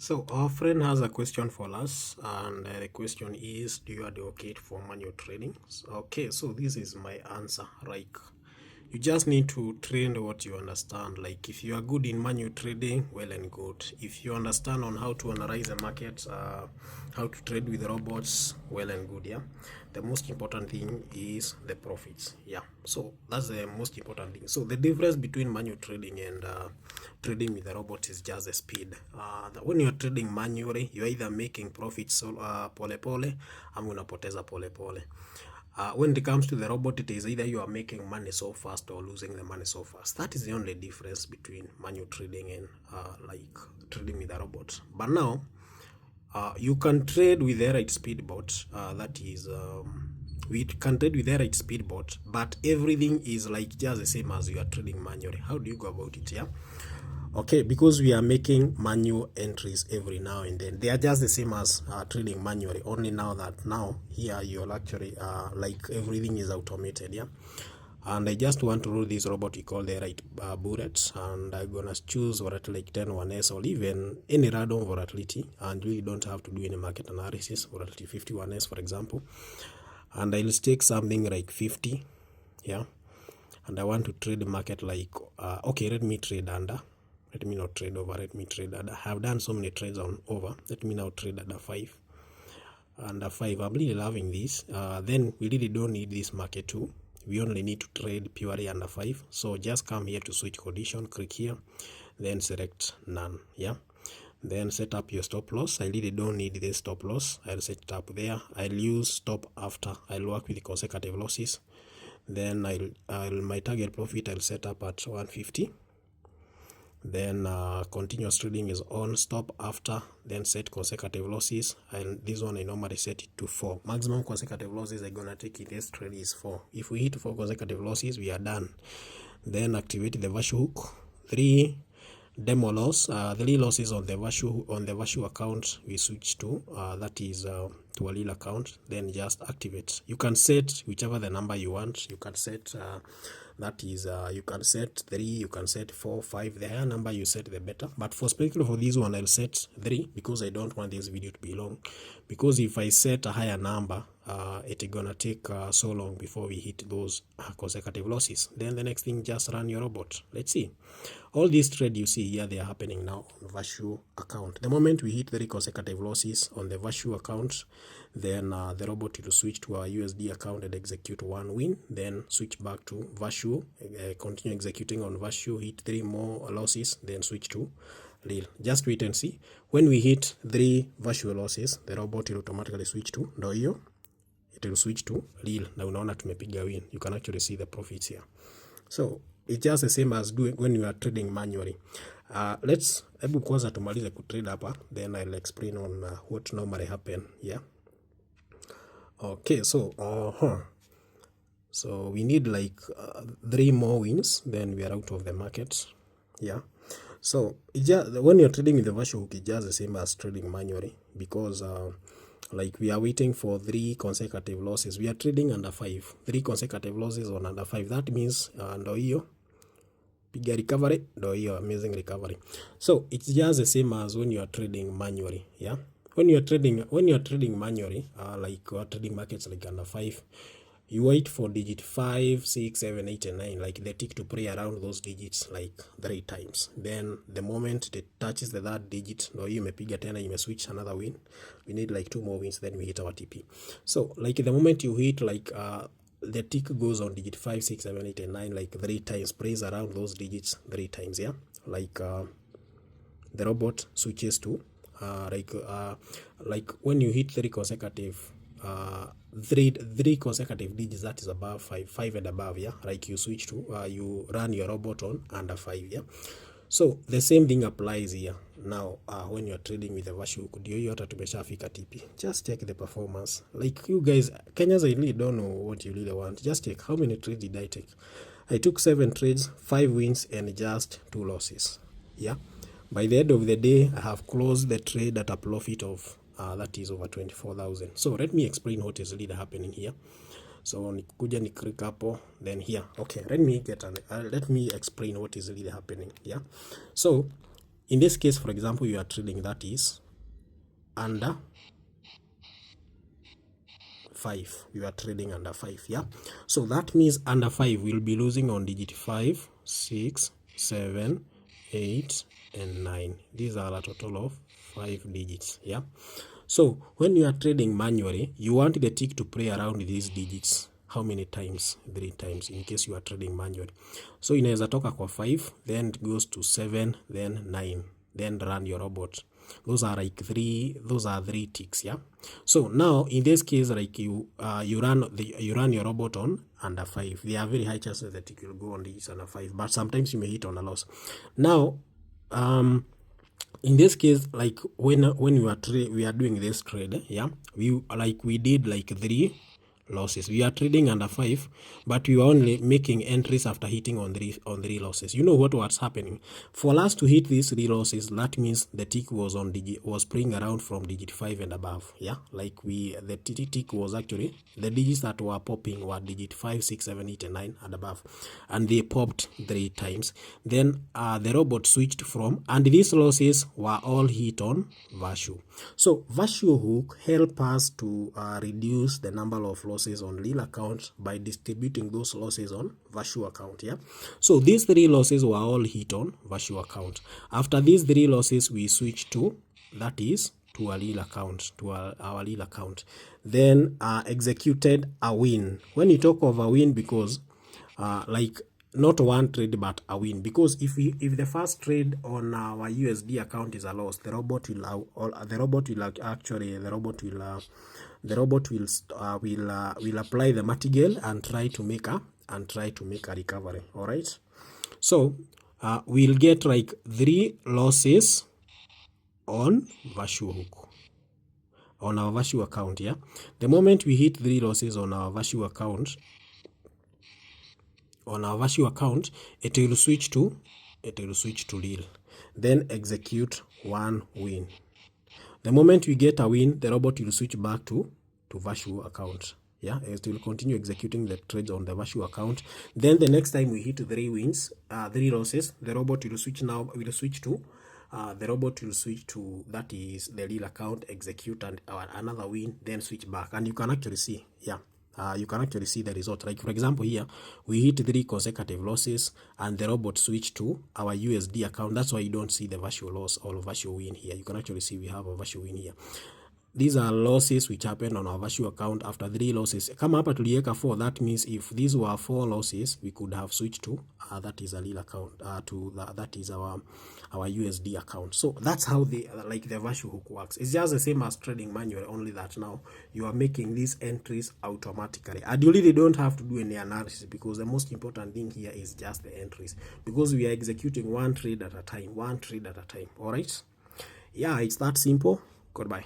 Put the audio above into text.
So our friend has a question for us, and the question is, do you advocate for manual trading? Okay, so this is my answer. Like, you just need to train what you understand. Like, if you are good in manual trading, well and good. If you understand on how to analyze the market, how to trade with robots, well and good. Yeah, the most important thing is the profits. Yeah, so that's the most important thing. So the difference between manual trading and trading with the robot is just the speed. When you're trading manually, you're either making profits pole pole ama unapoteza pole pole. When it comes to the robot, it is either you are making money so fast or losing the money so fast. That is the only difference between manual trading and like trading with a robot. But now you can trade with the right speed bot. That is we can trade with the right speed bot, but everything is like just the same as you are trading manually. How do you go about it? Yeah. Okay, because we are making manual entries every now and then. They are just the same as trading manually, only now that now here you're actually like everything is automated. Yeah. And I just want to rule this robot we call the right bullet, and I'm gonna choose volatility like 10 1s or even any random volatility, and you don't have to do any market analysis. Volatility 51s for example, and I'll take something like 50. Yeah, and I want to trade the market like okay, let me trade under, let me not trade over, let me trade under. I have done so many trades on over, let me now trade under 5. Under 5, I'm really loving this. Then we really don't need this market too. We only need to trade purely under 5. So just come here to switch condition, click here, then select none. Yeah, then set up your stop loss. I really don't need this stop loss. I'll set it up there. I'll use stop after. I'll work with consecutive losses. Then I'll my target profit I'll set up at 150. Then continuous trading is on, stop after, then set consecutive losses, and this one I normally set it to 4. Maximum consecutive losses I'm gonna take in this trade is 4. If we hit 4 consecutive losses, we are done. Then activate the virtual hook. 3 demo loss, 3 losses on the virtual account we switch to, that is to a real account. Then just activate. You can set whichever the number you want. You can set that is you can set 3, you can set 4, 5. The higher number you set, the better. But for specifically for this one, I'll set 3 because I don't want this video to be long. Because if I set a higher number, it's gonna take so long before we hit those consecutive losses. Then the next thing, just run your robot. Let's see. All these trades you see here, they are happening now on virtual account. The moment we hit 3 consecutive losses on the virtual account, then the robot will switch to our USD account and execute 1 win, then switch back to virtual, continue executing on virtual, hit 3 more losses, then switch to real. Just wait and see. When we hit 3 virtual losses, the robot will automatically switch to ndo hiyo, it will switch to real, na unaona tumepiga win. You can actually see the profits here. So it's just the same as doing when you are trading manually. Let's hebu kwanza tumalize kutrade hapa, then I'll explain on what normally happen. Yeah. Okay, so so we need like 3 more wins, then we are out of the market. Yeah. So it just, when you're trading with the virtual hook, it's just the same as trading manually, because like we are waiting for 3 consecutive losses. We are trading under 5. 3 consecutive losses on under 5. That means ndo hiyo piga recovery, ndo hiyo amazing recovery. So it's just the same as when you are trading manually. Yeah. When you are trading manually, like you are trading markets like under 5, you wait for digit 5, 6, 7, 8, and 9, like the tick to play around those digits like 3 times. Then the moment it touches the 3rd digit, no, you may piga tena, you may switch another win. We need like 2 more wins, then we hit our TP. So like the moment you hit like the tick goes on digit 5, 6, 7, 8, and 9 like 3 times, plays around those digits 3 times. Yeah, like the robot switches to like when you hit 3 consecutive three consecutive digits, that is above 5 and above. Yeah, like you switch to you run your robot on under 5. Yeah, so the same thing applies here now. When you're trading with the virtual, could you hata tumeshafika TP, just check the performance. Like you guys Kenyans, I really don't know what you really want. Just check how many trades did I take. I took 7 trades, 5 wins and just 2 losses. Yeah, by the end of the day I have closed the trade at a profit of that is over 24,000. So let me explain what is really happening here. So nikuja ni click hapo, then here. Okay, let me explain what is really happening. Yeah, so in this case, for example, you are trading that is under 5. You are trading under 5. Yeah, so that means under 5 will be losing on digit 5, 6, 7, 8 and 9. These are a total of 5 digits. Yeah, so when you are trading manually, you want the tick to play around these digits. How many times? 3 times in case you are trading manually. So inaweza toka kwa 5, then it goes to 7, then 9, then run your robot. Those are like 3 ticks. Yeah, so now in this case, like you run your robot on under 5. There are very high chances that it will go on this under 5, but sometimes you may hit on a loss. Now in this case, like when we are doing this trade, yeah, we did like 3 losses. We are trading under 5, but we are only making entries after hitting on 3 losses. You know what was happening? For us to hit these 3 losses, that means the tick was playing around from digit 5 and above. Yeah, like the tick was actually, the digits that were popping were digit 5, 6, 7, 8 and 9 and above, and they popped 3 times. Then the robot switched from, and these losses were all hit on Vashu. So Vashu hook help us to reduce the number of losses on real account by distributing those losses on Vashu account. Yeah, so these 3 losses were all hit on Vashu account. After these 3 losses, we switch to, that is, to a real account, to our real account, then executed a win. When you talk of a win, because like not one trade but a win, because if the first trade on our USD account is a loss, the robot will apply the martingale and try to make a recovery. All right, so we'll get like 3 losses on Vashu hook, on our Vashu account. Yeah, the moment we hit 3 losses on our Vashu account, it will switch to real, then execute 1 win. The moment we get a win, the robot will switch back to Vashu account. Yeah, it will continue executing the trades on the Vashu account. Then the next time we hit 3 wins, 3 losses, the robot will switch to that is the real account, execute and another win, then switch back, and you can actually see, yeah, you can actually see the result. Like for example, here we hit 3 consecutive losses and the robot switched to our USD account. That's why you don't see the Vashu loss or Vashu win here. You can actually see we have a Vashu win here. These are losses which happened on our Vashu account after 3 losses. Come up at tulieka 4. That means if these were 4 losses, we could have switched to that is a real account, that is our USD account. So that's how the Vashu hook works. It's just the same as trading manual, only that now you are making these entries automatically. And you really don't have to do any analysis, because the most important thing here is just the entries, because we are executing one trade at a time. All right? Yeah, it's that simple. Goodbye.